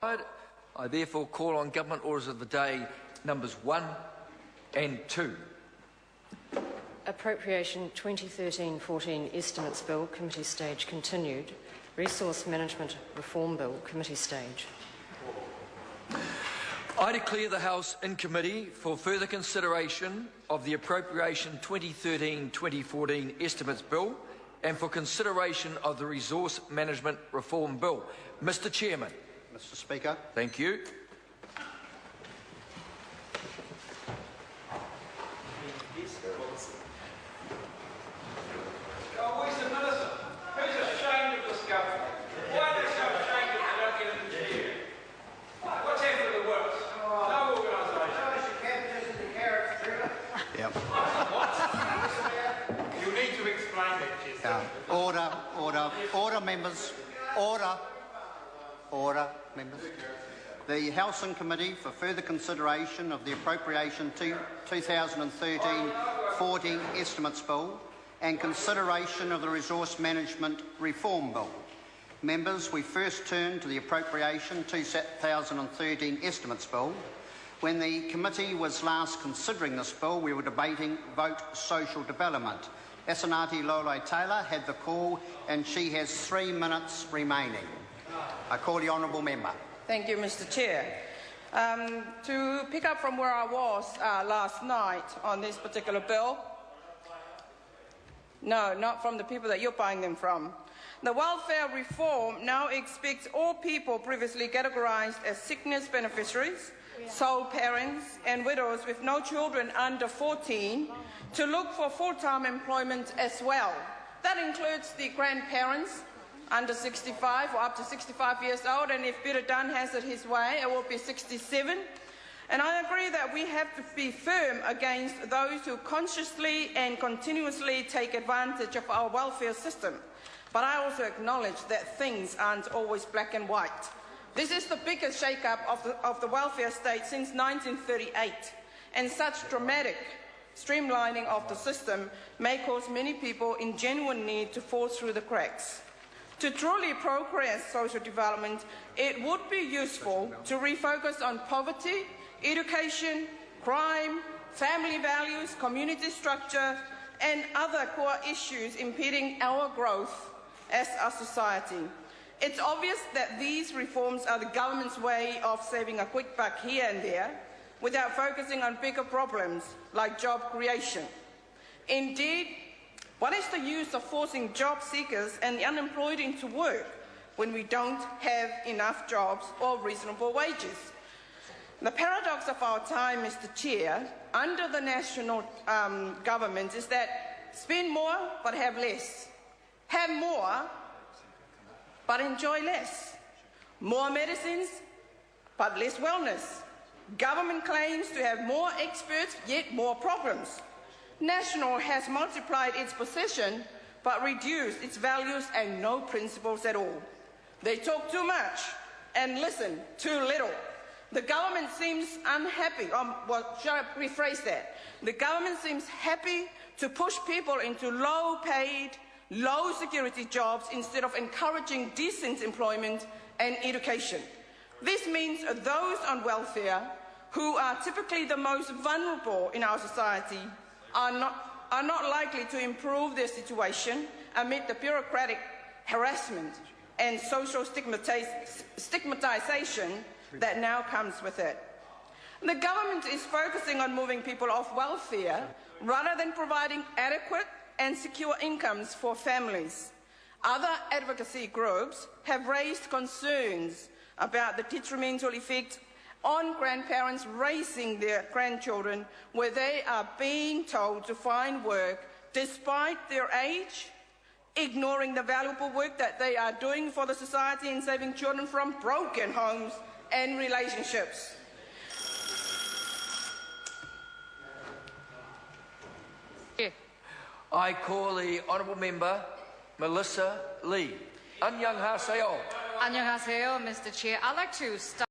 I therefore call on Government Orders of the Day numbers 1 and 2. Appropriation 2013-14 Estimates Bill, Committee Stage continued. Resource Management Reform Bill, Committee Stage. I declare the House in committee for further consideration of the Appropriation 2013-2014 Estimates Bill and for consideration of the Resource Management Reform Bill. Mr. Chairman. Mr. Speaker. Thank you. Order, members. Order, members. The House and Committee for further consideration of the Appropriation 2013-14 Estimates Bill and consideration of the Resource Management Reform Bill. Members, we first turn to the Appropriation 2013 Estimates Bill. When the committee was last considering this bill, we were debating vote social development. Asanati Lole-Taylor had the call and she has 3 minutes remaining. I call the honourable member. Thank you, Mr. Chair. To pick up from where I was last night on this particular bill, no, not from the people that you're buying them from. The welfare reform now expects all people previously categorised as sickness beneficiaries, sole parents and widows with no children under 14 to look for full-time employment as well. That includes the grandparents under 65 or up to 65 years old, and if Peter Dunn has it his way, it will be 67. And I agree that we have to be firm against those who consciously and continuously take advantage of our welfare system. But I also acknowledge that things aren't always black and white. This is the biggest shake-up of the welfare state since 1938, and such dramatic streamlining of the system may cause many people in genuine need to fall through the cracks. To truly progress social development, it would be useful to refocus on poverty, education, crime, family values, community structure, and other core issues impeding our growth as a society. It's obvious that these reforms are the government's way of saving a quick buck here and there without focusing on bigger problems like job creation. Indeed, what is the use of forcing job seekers and the unemployed into work when we don't have enough jobs or reasonable wages? The paradox of our time, Mr. Chair, under the national government is that spend more but have less. Have more but enjoy less. More medicines but less wellness. Government claims to have more experts, yet more problems. National has multiplied its possession but reduced its values and no principles at all. They talk too much and listen too little. The government seems unhappy, shall I rephrase that? The government seems happy to push people into low-paid, low-security jobs instead of encouraging decent employment and education. This means those on welfare, who are typically the most vulnerable in our society, are not likely to improve their situation amid the bureaucratic harassment and social stigmatization that now comes with it. The government is focusing on moving people off welfare rather than providing adequate and secure incomes for families. Other advocacy groups have raised concerns about the detrimental effect on grandparents raising their grandchildren, where they are being told to find work despite their age, ignoring the valuable work that they are doing for the society in saving children from broken homes and relationships. I call the honourable member Melissa Lee. Annyeonghaseyo. Annyeonghaseyo, Mr. Chair. I'd like to start